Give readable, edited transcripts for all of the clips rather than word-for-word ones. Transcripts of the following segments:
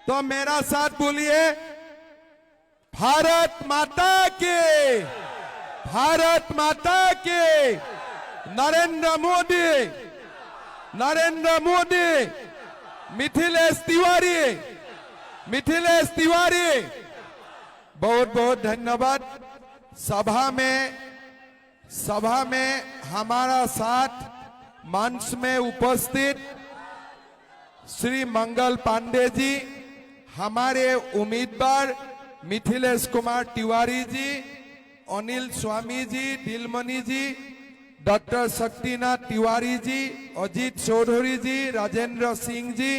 तो मेरा साथ बोलिए, भारत माता के, भारत माता के, नरेंद्र मोदी, नरेंद्र मोदी, मिथिलेश तिवारी, मिथिलेश तिवारी। बहुत बहुत धन्यवाद। सभा में हमारा साथ मंच में उपस्थित श्री मंगल पांडे जी, हमारे उम्मीदवार मिथिलेश कुमार तिवारी जी, अनिल स्वामी जी, दिलमणि जी, डॉक्टर शक्तिनाथ तिवारी जी, अजीत चौधरी जी, राजेंद्र सिंह जी,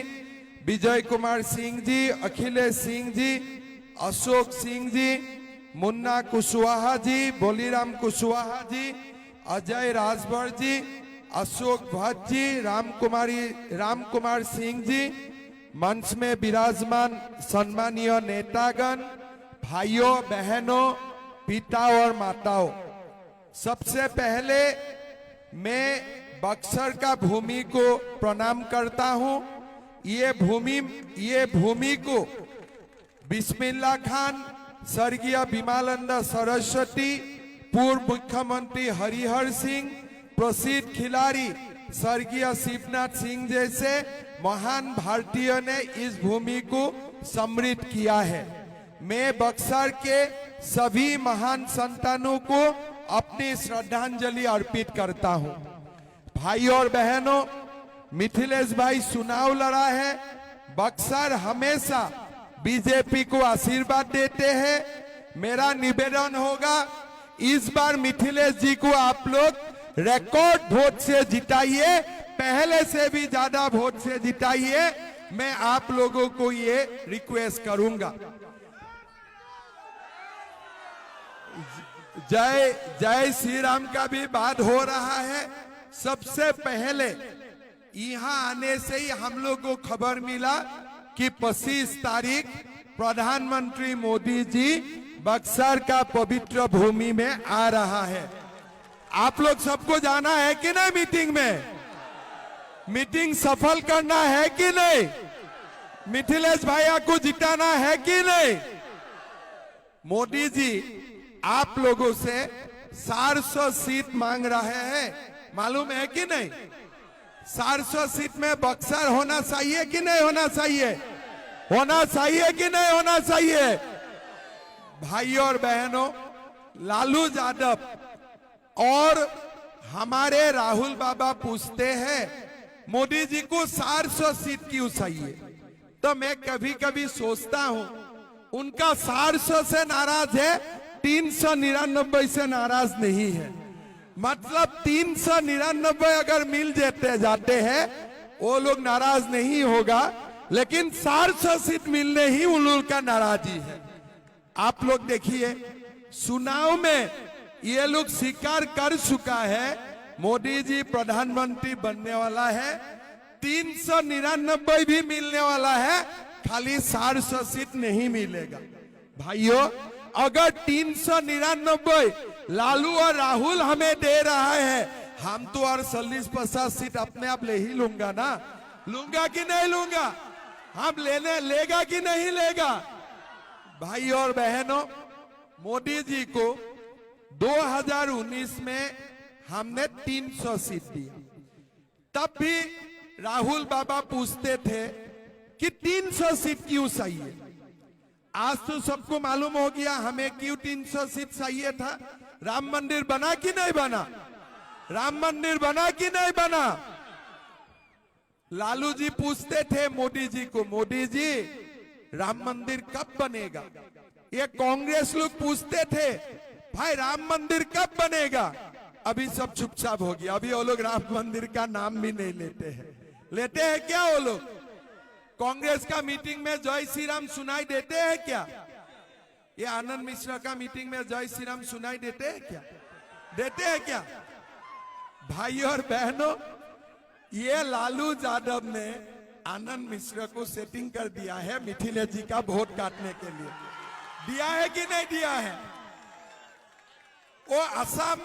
विजय कुमार सिंह जी, अखिलेश सिंह जी, अशोक सिंह जी, मुन्ना कुशवाहा जी, बोलीराम कुशवाहा जी, अजय राजभर जी, अशोक भट्ट जी, राम कुमार सिंह जी, मंच में विराजमान सम्मानीय नेतागण, भाइयों बहनों, पिता और माताओं, सबसे पहले मैं बक्सर का भूमि को प्रणाम करता हूं। ये भूमि को बिस्मिल्लाह खान, स्वर्गीय विमलानंद सरस्वती, पूर्व मुख्यमंत्री हरिहर सिंह, प्रसिद्ध खिलाड़ी स्वर्गीय शिवनाथ सिंह जैसे महान भारतीयों ने इस भूमि को समृद्ध किया है। मैं बक्सर के सभी महान संतानों को अपनी श्रद्धांजलि अर्पित करता हूं। भाइयों और बहनों, मिथिलेश भाई चुनाव लड़ा है। बक्सर हमेशा बीजेपी को आशीर्वाद देते हैं। मेरा निवेदन होगा, इस बार मिथिलेश जी को आप लोग रिकॉर्ड वोट से जिताइए, पहले से भी ज्यादा वोट से जिताइए। मैं आप लोगों को ये रिक्वेस्ट करूंगा। जय श्री राम का भी बात हो रहा है। सबसे पहले यहाँ आने से ही हम लोग को खबर मिला कि 25 तारीख प्रधानमंत्री मोदी जी बक्सर का पवित्र भूमि में आ रहा है। आप लोग सबको जाना है कि नहीं? मीटिंग में, मीटिंग सफल करना है कि नहीं? मिथिलेश भैया को जिताना है कि नहीं? मोदी जी आप लोगों से 400 सीट मांग रहे हैं, मालूम है कि नहीं? 400 सीट में बक्सर होना चाहिए कि नहीं होना चाहिए? होना चाहिए कि नहीं होना चाहिए? भाइयों और बहनों, लालू यादव और हमारे राहुल बाबा पूछते हैं मोदी जी को 400 सीट क्यों चाहिए? तो मैं कभी कभी सोचता हूं, उनका 400 से नाराज है, 399 से नाराज नहीं है। मतलब 399 अगर मिल जाते हैं वो लोग नाराज नहीं होगा, लेकिन 400 सीट मिलने ही उन लोग का नाराजी है। आप लोग देखिए, चुनाव में ये लोग स्वीकार कर चुका है मोदी जी प्रधानमंत्री बनने वाला है, 399 भी मिलने वाला है, खाली 400 सीट नहीं मिलेगा। भाइयों, अगर 399 लालू और राहुल हमें दे रहा है, हम तो और 40-50 सीट अपने आप ले ही लूंगा ना। लूंगा कि नहीं लूंगा? हम लेगा कि नहीं लेगा? भाई और बहनों, मोदी जी को 2019 में हमने 300 सीट दी। तब भी राहुल बाबा पूछते थे कि 300 सीट क्यों चाहिए? आज तो सबको मालूम हो गया हमें क्यों 300 सीट चाहिए था। राम मंदिर बना कि नहीं बना? राम मंदिर बना कि नहीं बना? लालू जी पूछते थे मोदी जी को, मोदी जी राम मंदिर कब बनेगा? ये कांग्रेस लोग पूछते थे, भाई राम मंदिर कब बनेगा? अभी सब चुपचाप हो गया। अभी वो लोग राम मंदिर का नाम भी नहीं लेते हैं। लेते हैं क्या वो लोग? कांग्रेस का मीटिंग में जय श्री राम सुनाई देते हैं क्या? ये आनंद मिश्रा का मीटिंग में जय श्री राम सुनाई देते हैं क्या? देते हैं क्या? भाइयों और बहनों, ये लालू यादव ने आनंद मिश्रा को सेटिंग कर दिया है मिथिलेश जी का वोट काटने के लिए। दिया है कि नहीं दिया है? वो आसाम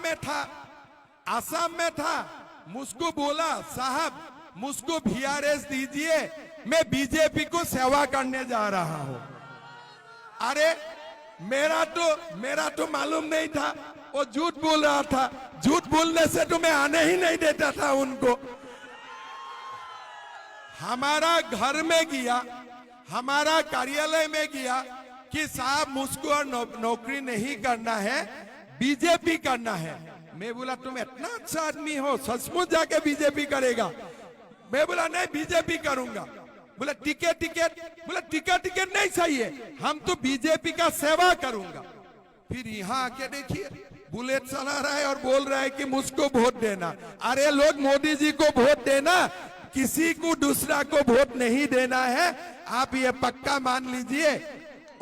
में था, मुझको बोला साहब मुझको VRS दीजिए, मैं बीजेपी को सेवा करने जा रहा हूं। अरे मेरा तो मालूम नहीं था, वो झूठ बोल रहा था। झूठ बोलने से तो मैं आने ही नहीं देता था उनको। हमारा घर में गया, हमारा कार्यालय में गया कि साहब मुझको और नौकरी नहीं करना है, बीजेपी करना है। मैं बोला तुम इतना अच्छा आदमी हो, सचमुच जाके बीजेपी करेगा? मैं बोला नहीं, बीजेपी करूंगा। बोला टिकट बोला टिकट नहीं चाहिए, हम तो बीजेपी का सेवा करूंगा। फिर यहाँ आके देखिए बुलेट चला रहा है और बोल रहा है कि मुझको वोट देना। अरे लोग, मोदी जी को वोट देना, किसी को दूसरा को वोट नहीं देना है, आप ये पक्का मान लीजिए।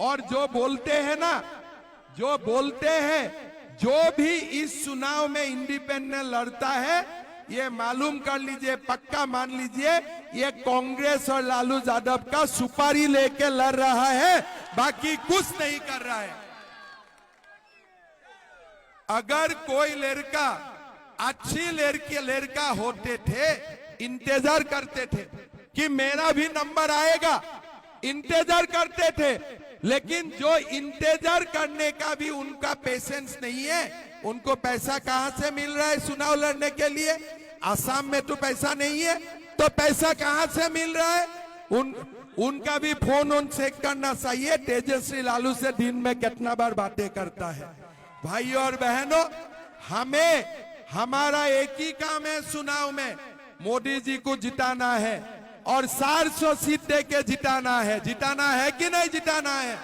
और जो बोलते हैं ना, जो बोलते हैं, जो भी इस चुनाव में इंडिपेंडेंट लड़ता है, ये मालूम कर लीजिए, पक्का मान लीजिए, ये कांग्रेस और लालू यादव का सुपारी लेके लड़ रहा है, बाकी कुछ नहीं कर रहा है। अगर कोई लड़का, अच्छी लड़का होते थे, इंतजार करते थे कि मेरा भी नंबर आएगा, इंतजार करते थे। लेकिन जो इंतजार करने का भी उनका पेशेंस नहीं है, उनको पैसा कहां से मिल रहा है चुनाव लड़ने के लिए? आसाम में तो पैसा नहीं है, तो पैसा कहां से मिल रहा है? उनका भी फोन ऑन चेक करना चाहिए, तेजस्वी लालू से दिन में कितना बार बातें करता है। भाई और बहनों, हमारा एक ही काम है चुनाव में, मोदी जी को जिताना है और 400 सीट दे के जिताना है। जिताना है कि नहीं जिताना है?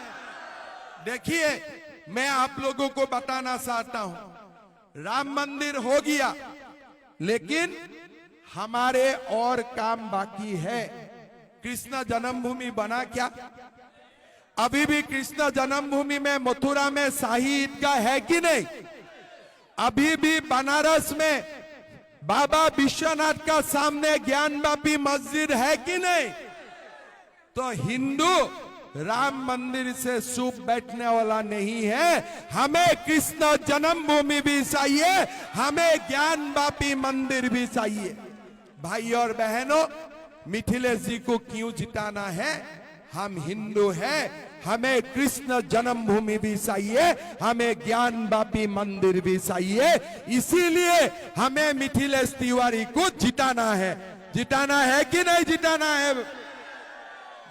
देखिए, मैं आप लोगों को बताना चाहता हूं, राम मंदिर हो गया, लेकिन हमारे और काम बाकी है। कृष्ण जन्मभूमि बना क्या? अभी भी कृष्ण जन्मभूमि में, मथुरा में शाही ईदगाह है कि नहीं? अभी भी बनारस में बाबा विश्वनाथ का सामने ज्ञानवापी मस्जिद है कि नहीं? तो हिंदू राम मंदिर से चुप बैठने वाला नहीं है। हमें कृष्ण जन्मभूमि भी चाहिए, हमें ज्ञानवापी मंदिर भी चाहिए। भाई और बहनों, मिथिलेश जी को क्यों जिताना है? हम हिंदू हैं, हमें कृष्ण जन्मभूमि भी चाहिए, हमें ज्ञानवापी मंदिर भी चाहिए। इसीलिए हमें मिथिलेश तिवारी को जिताना है। जिताना है कि नहीं जिताना है?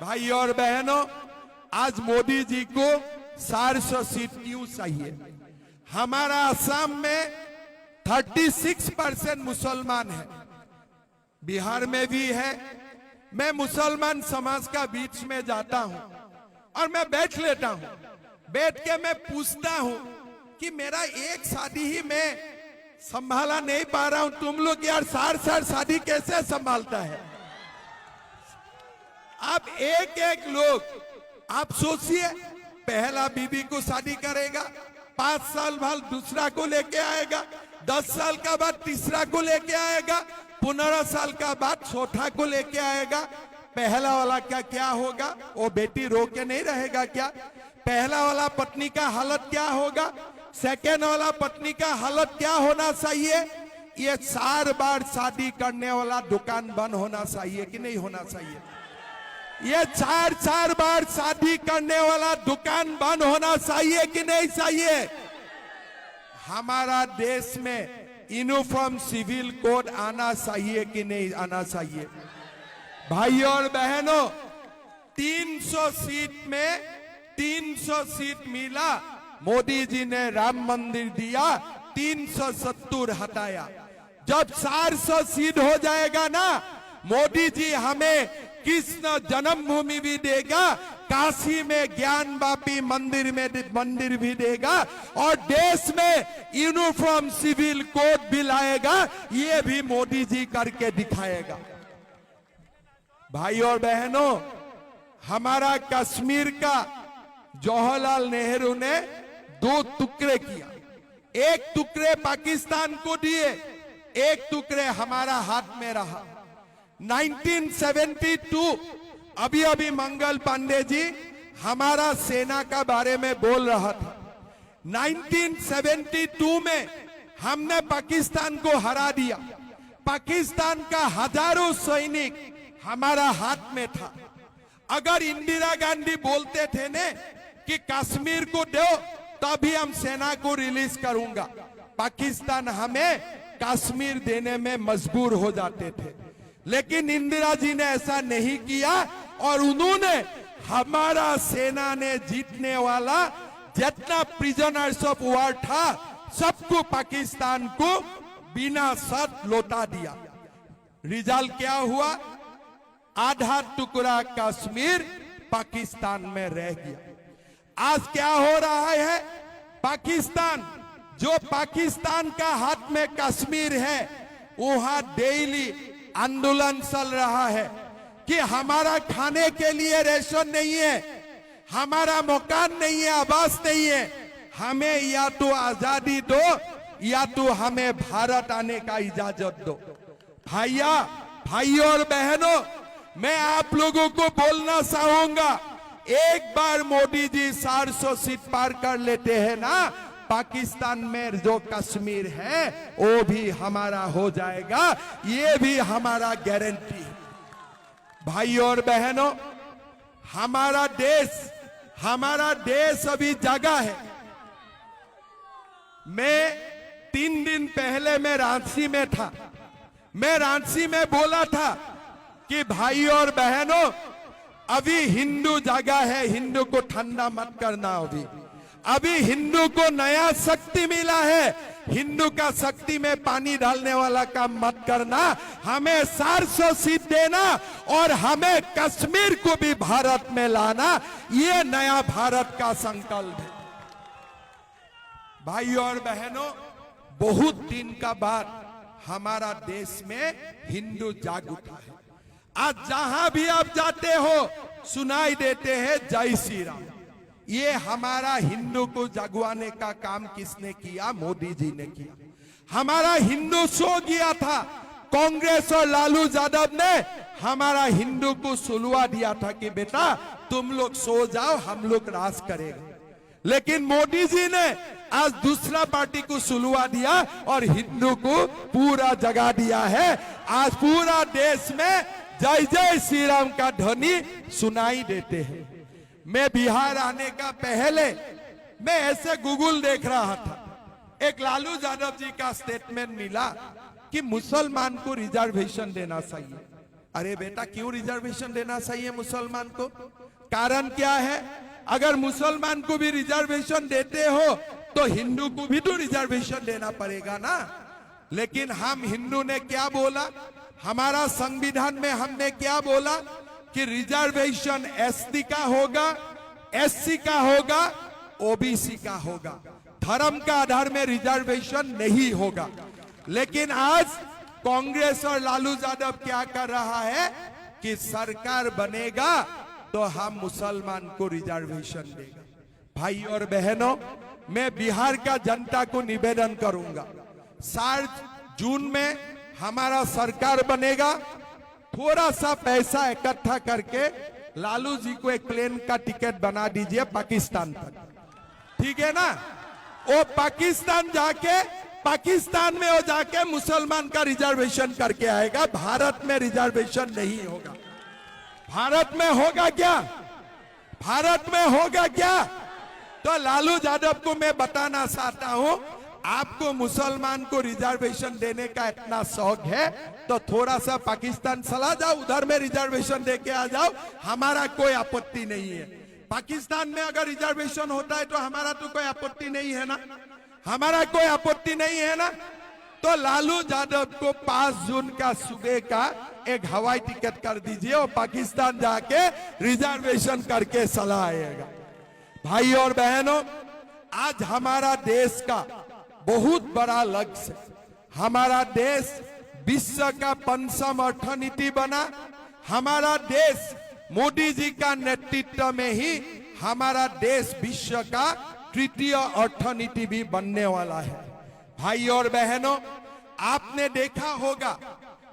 भाई और बहनों, आज मोदी जी को 400 सीट क्यों चाहिए? हमारा असम में 36% मुसलमान है, बिहार में भी है। मैं मुसलमान समाज का बीच में जाता हूं और मैं बैठ लेता हूं, बैठ के मैं पूछता हूं कि मेरा एक शादी ही मैं संभाला नहीं पा रहा हूं, तुम लोग यार 4 शादी कैसे संभालता है? आप एक लोग, आप सोचिए, पहला बीबी को शादी करेगा, 5 साल बाद दूसरा को लेके आएगा, 10 साल का बाद तीसरा को लेके आएगा, 15 साल का बाद चौथा को लेके आएगा। पहला वाला क्या होगा? वो बेटी रो के नहीं रहेगा क्या? पहला वाला पत्नी का हालत क्या होगा? सेकेंड वाला पत्नी का हालत क्या होना चाहिए? ये 4 बार शादी करने वाला दुकान बंद होना चाहिए कि नहीं होना चाहिए? ये 4 बार शादी करने वाला दुकान बंद होना चाहिए कि नहीं चाहिए? हमारा देश में यूनिफॉर्म सिविल कोड आना चाहिए कि नहीं आना चाहिए? भाई और बहनों, 300 सीट में 300 सीट मिला, मोदी जी ने राम मंदिर दिया, 370 हटाया। जब 400 सीट हो जाएगा ना, मोदी जी हमें कृष्ण जन्मभूमि भी देगा, काशी में ज्ञानवापी मंदिर भी देगा, और देश में यूनिफॉर्म सिविल कोड भी लाएगा। ये भी मोदी जी करके दिखाएगा। भाई और बहनों, हमारा कश्मीर का जवाहरलाल नेहरू ने 2 टुकड़े किया, एक टुकड़े पाकिस्तान को दिए, एक टुकड़े हमारा हाथ में रहा। 1972 अभी मंगल पांडे जी हमारा सेना का बारे में बोल रहा था। 1972 में हमने पाकिस्तान को हरा दिया। पाकिस्तान का हजारों सैनिक हमारा हाथ में था। अगर इंदिरा गांधी बोलते थे ने कि कश्मीर को दो तभी हम सेना को रिलीज करूंगा, पाकिस्तान हमें कश्मीर देने में मजबूर हो जाते थे। लेकिन इंदिरा जी ने ऐसा नहीं किया और उन्होंने हमारा सेना ने जीतने वाला जितना प्रिजनर्स ऑफ वॉर था सबको पाकिस्तान को बिना शर्त लौटा दिया। रिजल्ट क्या हुआ? आधा टुकड़ा कश्मीर पाकिस्तान में रह गया। आज क्या हो रहा है? पाकिस्तान, जो पाकिस्तान का हाथ में कश्मीर है, वहां डेली आंदोलन चल रहा है कि हमारा खाने के लिए रेशन नहीं है, हमारा मकान नहीं है, आवास नहीं है, हमें या तो आजादी दो या तो हमें भारत आने का इजाजत दो। भाइयों और बहनों, मैं आप लोगों को बोलना चाहूंगा, एक बार मोदी जी 400 सीट पार कर लेते हैं ना, पाकिस्तान में जो कश्मीर है वो भी हमारा हो जाएगा, ये भी हमारा गारंटी है। भाइयों और बहनों, हमारा देश अभी जगा है। मैं 3 दिन पहले मैं रांची में था। मैं रांची में बोला था कि भाइयों और बहनों, अभी हिंदू जगह है, हिंदू को ठंडा मत करना। अभी हिंदू को नया शक्ति मिला है, हिंदू का शक्ति में पानी डालने वाला काम मत करना, हमें 400 सीट देना और हमें कश्मीर को भी भारत में लाना, ये नया भारत का संकल्प है। भाइयों और बहनों, बहुत दिन का बाद हमारा देश में हिंदू जाग उठा है। आज जहां भी आप जाते हो सुनाई देते हैं जय श्री राम। ये हमारा हिंदू को जगवाने का काम किसने किया? मोदी जी ने किया। हमारा हिंदू सो गया था, कांग्रेस और लालू यादव ने हमारा हिंदू को सुलवा दिया था कि बेटा तुम लोग सो जाओ, हम लोग राज करेंगे। लेकिन मोदी जी ने आज दूसरा पार्टी को सुलवा दिया और हिंदू को पूरा जगा दिया है। आज पूरा देश में जय जय श्री राम का ध्वनि सुनाई देते हैं। मैं बिहार आने का पहले मैं ऐसे गूगल देख रहा था, एक लालू यादव जी का स्टेटमेंट मिला कि मुसलमान को रिजर्वेशन देना चाहिए। अरे बेटा, क्यों रिजर्वेशन देना चाहिए मुसलमान को? कारण क्या है? अगर मुसलमान को भी रिजर्वेशन देते हो तो हिंदू को भी तो रिजर्वेशन देना पड़ेगा ना। लेकिन हम हिंदू ने क्या बोला? हमारा संविधान में हमने क्या बोला कि रिजर्वेशन एसटी का होगा, एससी का होगा, ओबीसी का होगा, धर्म का आधार में रिजर्वेशन नहीं होगा। लेकिन आज कांग्रेस और लालू यादव क्या कर रहा है कि सरकार बनेगा तो हम मुसलमान को रिजर्वेशन देगा। भाई और बहनों, मैं बिहार का जनता को निवेदन करूंगा, 7 जून में हमारा सरकार बनेगा, थोड़ा सा पैसा इकट्ठा करके लालू जी को एक प्लेन का टिकट बना दीजिए पाकिस्तान तक, ठीक है ना? वो पाकिस्तान में वो जाके मुसलमान का रिजर्वेशन करके आएगा। भारत में रिजर्वेशन नहीं होगा। भारत में होगा क्या? भारत में होगा क्या? तो लालू यादव को मैं बताना चाहता हूं, आपको मुसलमान को रिजर्वेशन देने का इतना शौक है तो थोड़ा सा पाकिस्तान चला जाओ, उधर में रिजर्वेशन देके आ जाओ, हमारा कोई आपत्ति नहीं है। पाकिस्तान में अगर रिजर्वेशन होता है तो हमारा तो कोई आपत्ति नहीं है ना, हमारा कोई आपत्ति नहीं है ना। तो लालू यादव को 5 जून का सुबह का एक हवाई टिकट कर दीजिए और पाकिस्तान जाके रिजर्वेशन करके चला आएगा। भाई और बहनों, आज हमारा देश का बहुत बड़ा लक्ष्य, हमारा देश विश्व का 5वीं अर्थनीति बना। हमारा देश मोदी जी का नेतृत्व में ही हमारा देश विश्व का 3य अर्थनीति भी बनने वाला है। भाई और बहनों, आपने देखा होगा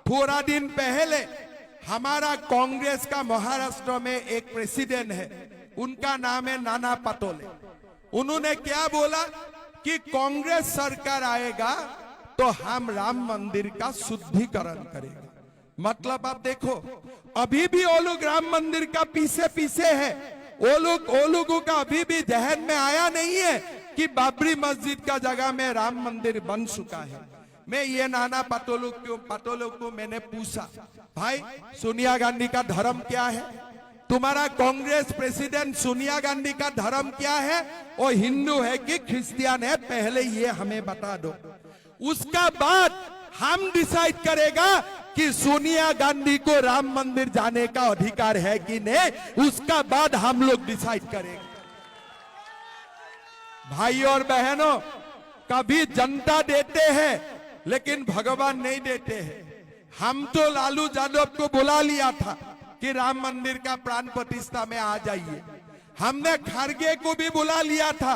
थोड़ा दिन पहले हमारा कांग्रेस का महाराष्ट्र में एक प्रेसिडेंट है, उनका नाम है नाना पटोले। उन्होंने क्या बोला कि कांग्रेस सरकार आएगा तो हम राम मंदिर का शुद्धिकरण करेंगे। मतलब आप देखो, अभी भी वो लोग राम मंदिर का पीछे पीछे है। वो लोगों का अभी भी जहन में आया नहीं है कि बाबरी मस्जिद का जगह में राम मंदिर बन चुका है। मैं ये नाना पटोलों को मैंने पूछा, भाई सोनिया गांधी का धर्म क्या है? तुम्हारा कांग्रेस प्रेसिडेंट सोनिया गांधी का धर्म क्या है? वो हिंदू है कि क्रिश्चियन है? पहले ये हमें बता दो, उसका बाद हम डिसाइड करेगा कि सोनिया गांधी को राम मंदिर जाने का अधिकार है कि नहीं। उसका बाद हम लोग डिसाइड करेंगे। भाई और बहनों, कभी जनता देते हैं लेकिन भगवान नहीं देते हैं। हम तो लालू यादव को बुला लिया था कि राम मंदिर का प्राण प्रतिष्ठा में आ जाइए। हमने खड़गे को भी बुला लिया था,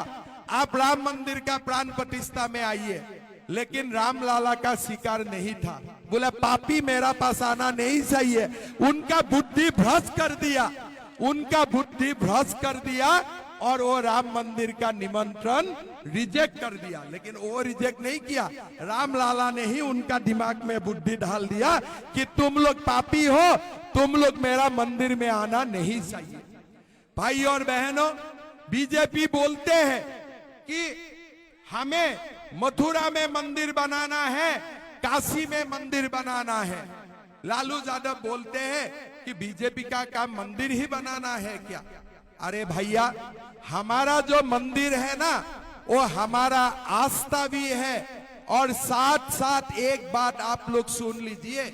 आप राम मंदिर का प्राण प्रतिष्ठा में आइए, लेकिन राम लाला का शिकार नहीं था। बोला पापी मेरा पास आना नहीं चाहिए। उनका बुद्धि भ्रष्ट कर दिया, उनका बुद्धि भ्रष्ट कर दिया और वो राम मंदिर का निमंत्रण रिजेक्ट कर दिया। लेकिन वो रिजेक्ट नहीं किया, राम लाला ने ही उनका दिमाग में बुद्धि डाल दिया कि तुम लोग पापी हो, तुम लोग मेरा मंदिर में आना नहीं चाहिए। भाई और बहनों, बीजेपी बोलते हैं कि हमें मथुरा में मंदिर बनाना है, काशी में मंदिर बनाना है। लालू यादव बोलते हैं कि बीजेपी का काम मंदिर ही बनाना है क्या? अरे भैया, हमारा जो मंदिर है ना, वो हमारा आस्था भी है। और साथ साथ एक बात आप लोग सुन लीजिए,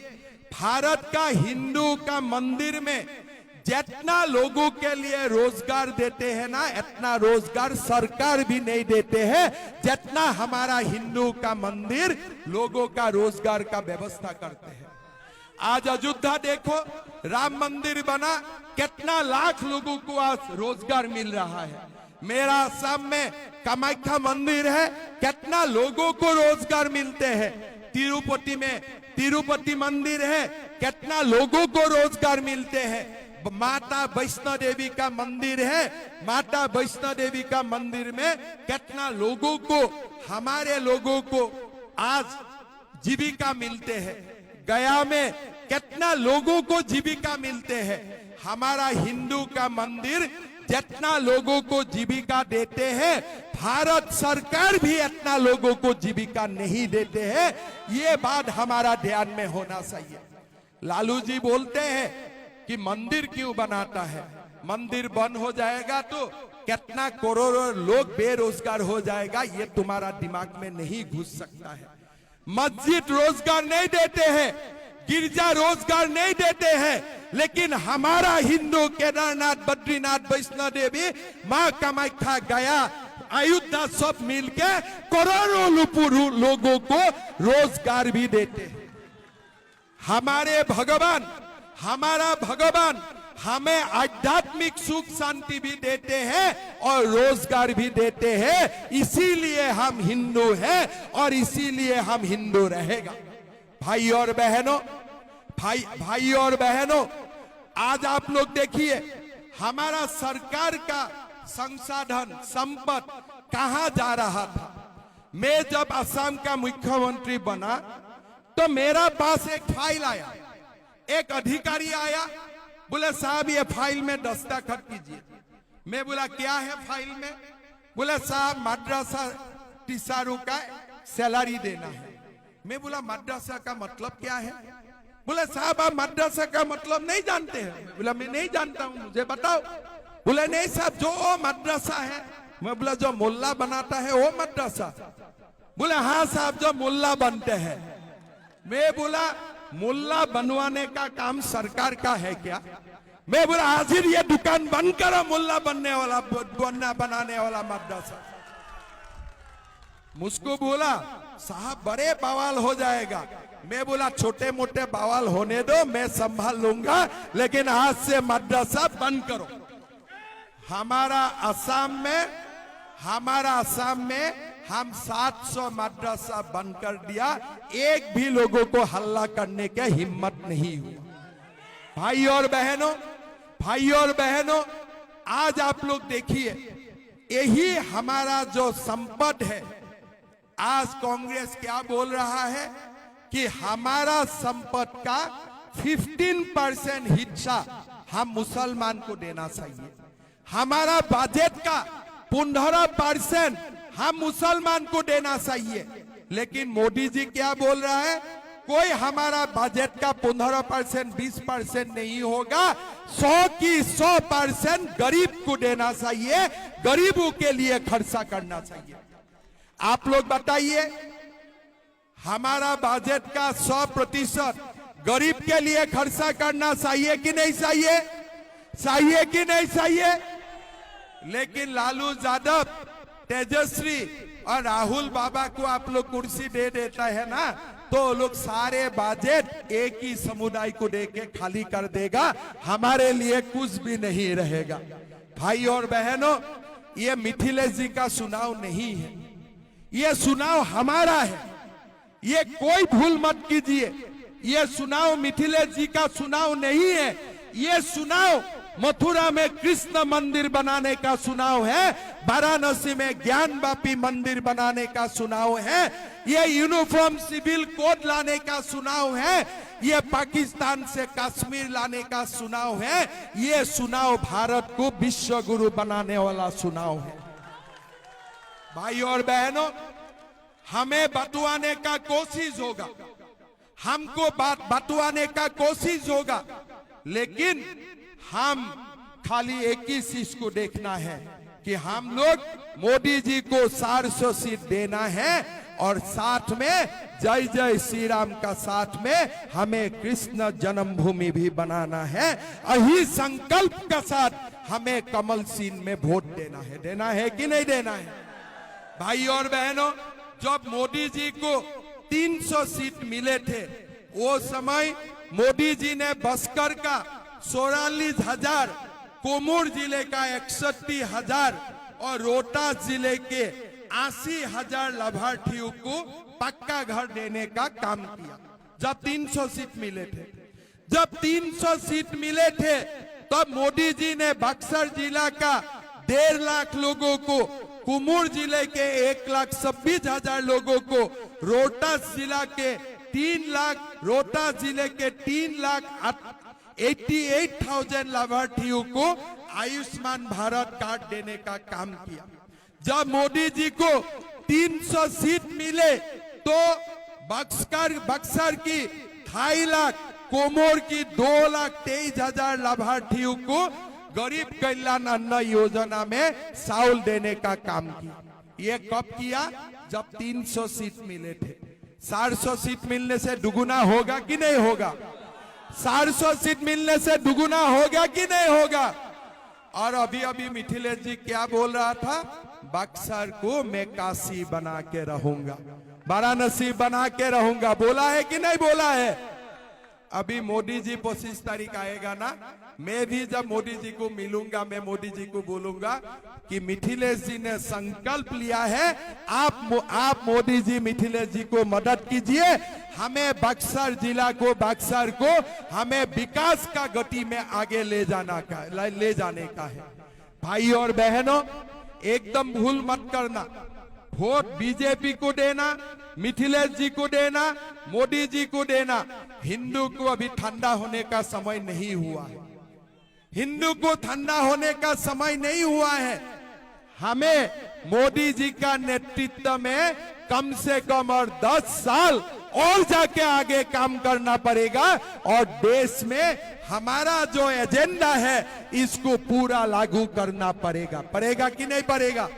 भारत का हिंदू का मंदिर में जितना लोगों के लिए रोजगार देते हैं ना, इतना रोजगार सरकार भी नहीं देते हैं जितना हमारा हिंदू का मंदिर लोगों का रोजगार का व्यवस्था करते हैं। आज अयोध्या देखो, राम मंदिर बना, कितना लाख लोगों को आज रोजगार मिल रहा है। मेरा असम में कामाख्या मंदिर है, कितना लोगों को रोजगार मिलते हैं। तिरुपति में तिरुपति मंदिर है, कितना लोगों को रोजगार मिलते हैं। माता वैष्णो देवी का मंदिर है, माता वैष्णो देवी का मंदिर में कितना लोगों को, हमारे लोगों को आज जीविका मिलते हैं। गया में कितना लोगों को जीविका मिलते हैं। हमारा हिंदू का मंदिर जितना लोगों को जीविका देते हैं, भारत सरकार भी इतना लोगों को जीविका नहीं देते हैं। ये बात हमारा ध्यान में होना चाहिए। लालू जी बोलते हैं कि मंदिर क्यों बनाता है? मंदिर बंद हो जाएगा तो कितना करोड़ों लोग बेरोजगार हो जाएगा, ये तुम्हारा दिमाग में नहीं घुस सकता है। मस्जिद रोजगार नहीं देते हैं, गिरजा रोजगार नहीं देते हैं, लेकिन हमारा हिंदू केदारनाथ, बद्रीनाथ, वैष्णो देवी, मां कामाख्या, गया, अयोध्या सब मिलके करोड़ों लोगों को रोजगार भी देते हैं। हमारा भगवान हमें आध्यात्मिक सुख शांति भी देते हैं और रोजगार भी देते हैं। इसीलिए हम हिंदू हैं और इसीलिए हम हिंदू रहेगा। भाई और बहनों, आज आप लोग देखिए, हमारा सरकार का संसाधन संपत्ति कहां जा रहा था। मैं जब असम का मुख्यमंत्री बना तो मेरा पास एक फाइल आया, एक अधिकारी आया, बोले साहब ये फाइल में दस्तखत कीजिए। मैं बोला क्या है फाइल में? बोले साहब मद्रासा टीचरों का सैलरी देना है। मैं बोला मद्रासा का मतलब क्या है? बोले साहब आप मद्रासा का मतलब नहीं जानते हैं? बोला मैं नहीं जानता हूं, मुझे बताओ। बोले नहीं साहब, जो मद्रासा है। मैं बोला जो मुल्ला बनाता है वो मद्रासा? बोले हाँ साहब, जो मुल्ला बनते हैं। मैं बोला मुल्ला बनवाने का काम सरकार का है क्या? मैं बोला हाजिर ये दुकान बंद करो, मुल्ला बनाने वाला मद्रासा। मुझको बोला साहब बड़े बवाल हो जाएगा। मैं बोला छोटे मोटे बवाल होने दो, मैं संभाल लूंगा, लेकिन आज से मद्रासा बंद करो। हमारा असम में हम 700 मद्रासा बंद कर दिया, एक भी लोगों को हल्ला करने की हिम्मत नहीं हुआ। भाई और बहनों, आज आप लोग देखिए, यही हमारा जो संपत्ति है। आज कांग्रेस क्या बोल रहा है कि हमारा संपत्ति का 15% हिस्सा हम मुसलमान को देना चाहिए। हमारा बजट का 15% हम मुसलमान को देना चाहिए। लेकिन मोदी जी क्या बोल रहा है, कोई हमारा बजट का 15% 20% नहीं होगा, 100 की 100% गरीब को देना चाहिए, गरीबों के लिए खर्चा करना चाहिए। आप लोग बताइए, हमारा बजट का 100% गरीब के लिए खर्चा करना चाहिए कि नहीं चाहिए? चाहिए कि नहीं चाहिए? लेकिन लालू यादव, तेजस्वी और राहुल बाबा को आप लोग कुर्सी दे देता है ना, तो लोग सारे बजट एक ही समुदाय को देके खाली कर देगा, हमारे लिए कुछ भी नहीं रहेगा। भाई और बहनों, ये मिथिलेश जी का चुनाव नहीं है, ये चुनाव हमारा है। ये कोई भूल मत कीजिए, ये चुनाव मिथिलेश जी का चुनाव नहीं है, ये चुनाव मथुरा में कृष्ण मंदिर बनाने का चुनाव है, वाराणसी में ज्ञानवापी मंदिर बनाने का चुनाव है, ये यूनिफॉर्म सिविल कोड लाने का चुनाव है, ये पाकिस्तान से कश्मीर लाने का चुनाव है, ये चुनाव भारत को विश्व गुरु बनाने वाला चुनाव है। भाई और बहनों, हमें बतवाने का कोशिश होगा, हमको बतवाने का कोशिश होगा, लेकिन हम खाली एक ही चीज को देखना है कि हम लोग मोदी जी को 400 सीट देना है और साथ में जय जय श्री राम का साथ में हमें कृष्ण जन्मभूमि भी बनाना है। यही संकल्प के साथ हमें कमल सिंह में वोट देना है कि नहीं देना है? भाई और बहनों, जब मोदी जी को 300 सीट मिले थे, वो समय मोदी जी ने बस्तर का 44,000, कोमूर जिले का 61,000 और रोहतास जिले के 80,000 लाभार्थियों को पक्का घर देने का काम किया। जब 300 सीट मिले थे, जब 300 सीट मिले थे, तब मोदी जी ने बक्सर जिला का 1.5 लाख लोगों को, कुमूर जिले के 1,26,000 लोगों को, रोहतास जिला के 3 लाख, रोहतास जिले के 3,88,000 लाभार्थियों को आयुष्मान भारत कार्ड देने का काम किया। जब मोदी जी को 300 सीट मिले तो बक्सर की 2.5 लाख, कोमोर की 2,23,000 लाभार्थियों को गरीब कल्याण अन्न योजना में चावल देने का काम किया। ये कब किया? जब 300 सीट मिले थे। 400 सीट मिलने से दुगुना होगा कि नहीं होगा? 400 सीट मिलने से दुगुना होगा कि नहीं होगा? और अभी अभी मिथिलेश जी क्या बोल रहा था? बक्सर को मैं काशी बना के रहूंगा, वाराणसी बना के रहूंगा, बोला है कि नहीं बोला है? अभी मोदी जी 25 तारीख आएगा ना, मैं भी जब मोदी जी को मिलूंगा, मैं मोदी जी को बोलूंगा कि मिथिलेश जी ने संकल्प लिया है, आप मोदी जी मिथिलेश जी को मदद कीजिए, हमें बक्सर जिला को, बक्सर को हमें विकास का गति में आगे ले जाने का है। भाई और बहनों, एकदम भूल मत करना, वोट बीजेपी को देना, मिथिलेश जी को देना, मोदी जी को देना। हिंदू को अभी ठंडा होने का समय नहीं हुआ है, हिंदू को ठंडा होने का समय नहीं हुआ है। हमें मोदी जी का नेतृत्व में कम से कम और 10 साल और जाके आगे काम करना पड़ेगा और देश में हमारा जो एजेंडा है इसको पूरा लागू करना पड़ेगा। पड़ेगा कि नहीं पड़ेगा?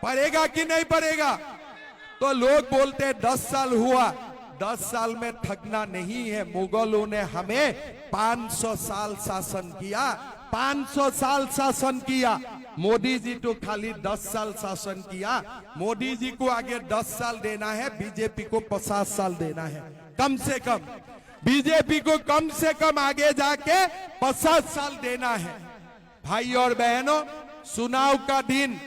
पड़ेगा कि नहीं पड़ेगा? तो लोग बोलते 10 साल हुआ, 10 साल में थकना नहीं है। मुगलों ने हमें 500 साल शासन किया, 500 साल शासन किया। मोदी जी तो खाली 10 साल शासन किया। मोदी जी को आगे 10 साल देना है, बीजेपी को 50 साल देना है कम से कम। बीजेपी को कम से कम आगे जाके 50 साल देना है। भाई और बहनों, चुनाव का दिन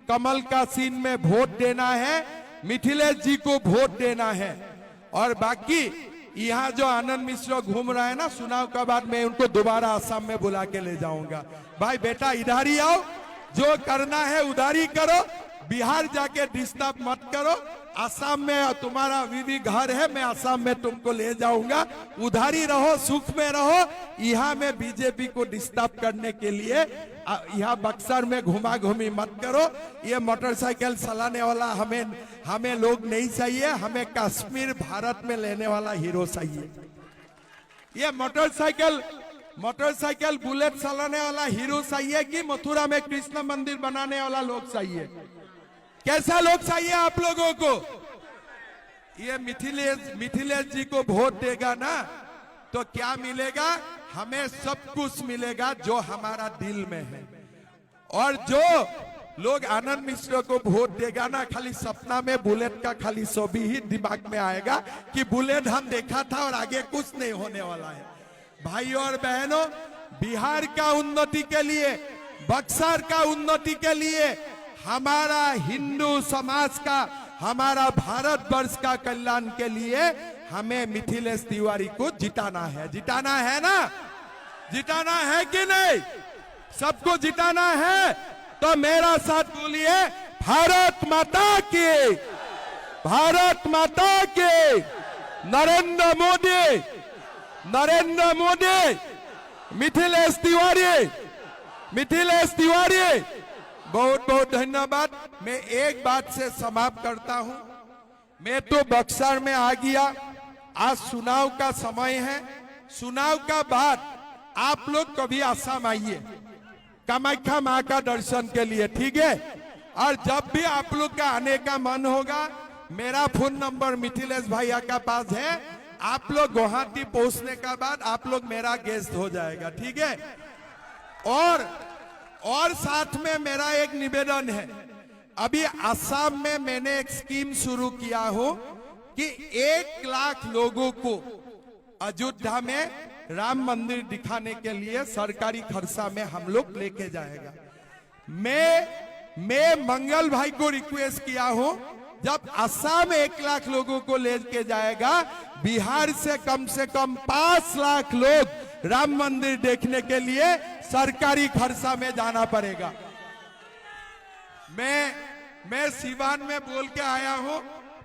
कमल का सीन में वोट देना है, मिथिलेश जी को वोट देना है। और बाकी यहाँ जो आनंद मिश्र घूम रहा है ना, चुनाव का बाद मैं उनको दोबारा असम में बुला के ले जाऊंगा। भाई बेटा इधर ही आओ, जो करना है उधर ही करो, बिहार जाके डिस्टर्ब मत करो। असम में तुम्हारा अभी घर है, मैं असम में तुमको ले जाऊंगा, उधर ही रहो, सुख में रहो। यहाँ में बीजेपी को डिस्टर्ब करने के लिए यहाँ बक्सर में घुमा घूमी मत करो। ये मोटरसाइकिल चलाने वाला हमें लोग नहीं चाहिए, हमें कश्मीर भारत में लेने वाला हीरो चाहिए। ये मोटरसाइकिल बुलेट चलाने वाला हीरो चाहिए कि मथुरा में कृष्ण मंदिर बनाने वाला लोग चाहिए? कैसा लोग चाहिए आप लोगों को? ये मिथिलेश जी को वोट देगा ना तो क्या मिलेगा? हमें सब कुछ मिलेगा जो हमारा दिल में है। और जो लोग आनंद मिश्र को वोट देगा ना, खाली सपना में बुलेट का खाली छवि ही दिमाग में आएगा कि बुलेट हम देखा था और आगे कुछ नहीं होने वाला है। भाइयों और बहनों, बिहार का उन्नति के लिए, बक्सर का उन्नति के लिए, हमारा हिंदू समाज का, हमारा भारतवर्ष का कल्याण के लिए हमें मिथिलेश तिवारी को जिताना है। जिताना है ना? जिताना है कि नहीं? सबको जिताना है तो मेरा साथ बोलिए, भारत माता की, भारत माता की, नरेंद्र मोदी, नरेंद्र मोदी, मिथिलेश तिवारी, मिथिलेश तिवारी। बहुत बहुत धन्यवाद। मैं एक बात से समाप्त करता हूं। मैं तो बक्सर में आ गया, आज चुनाव का समय है। चुनाव का बाद आप लोग कभी असम आइए कामाख्या मां का दर्शन के लिए, ठीक है? और जब भी आप लोग का आने का मन होगा, मेरा फोन नंबर मिथिलेश भैया का पास है। आप लोग गुवाहाटी पहुंचने का बाद आप लोग मेरा गेस्ट हो जाएगा, ठीक है? और साथ में मेरा एक निवेदन है। अभी असम में मैंने एक स्कीम शुरू किया हो कि 1 लाख लोगों को अयोध्या में राम मंदिर दिखाने के लिए सरकारी खर्चा में हम लोग लेके जाएगा। मैं मंगल भाई को रिक्वेस्ट किया हूं, जब असम 1 लाख लोगों को लेके जाएगा, बिहार से कम 5 लाख लोग राम मंदिर देखने के लिए सरकारी खर्चा में जाना पड़ेगा। मैं सिवान में बोल के आया हूं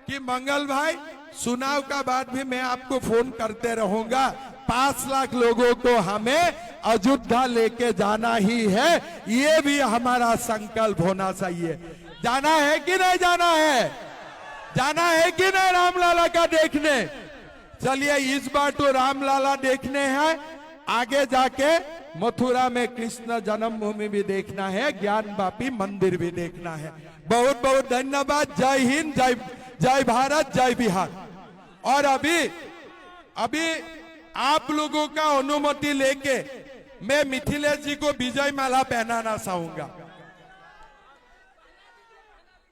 कि मंगल भाई, चुनाव का बाद भी मैं आपको फोन करते रहूंगा। 5 लाख लोगों को हमें अयोध्या लेके जाना ही है, ये भी हमारा संकल्प होना चाहिए। जाना है कि नहीं जाना है? जाना है कि नहीं रामलाला का देखने? चलिए, इस बार तो रामलाला देखने हैं, आगे जाके मथुरा में कृष्ण जन्मभूमि भी देखना है, ज्ञानवापी मंदिर भी देखना है। बहुत बहुत धन्यवाद। जय हिंद, जय भारत, जय बिहार। और अभी आप लोगों का अनुमति लेके मैं मिथिलेश जी को विजय माला पहनाना चाहूंगा।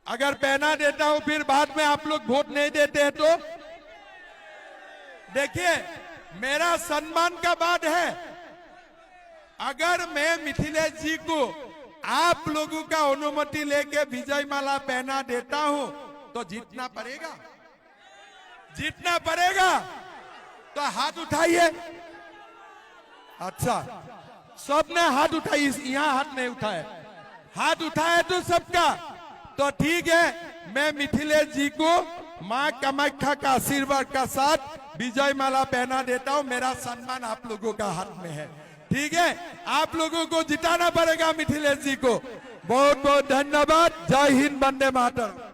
अगर पहना देता हूं फिर बाद में आप लोग वोट नहीं देते हैं तो देखिए, मेरा सम्मान का बात है। अगर मैं मिथिलेश जी को आप लोगों का अनुमति लेके विजय माला पहना देता हूं तो जीतना पड़ेगा, जीतना पड़ेगा। तो हाथ उठाइए। अच्छा, सबने हाथ उठाई, यहां हाथ नहीं उठाए, हाथ उठाए तो सबका। तो ठीक है, मैं मिथिलेश जी को मां कामाख्या का आशीर्वाद का साथ विजय माला पहना देता हूं। मेरा सम्मान आप लोगों का हाथ में है, ठीक है? आप लोगों को जिताना पड़ेगा मिथिलेश जी को। बहुत बहुत धन्यवाद। जय हिंद, वंदे मातरम।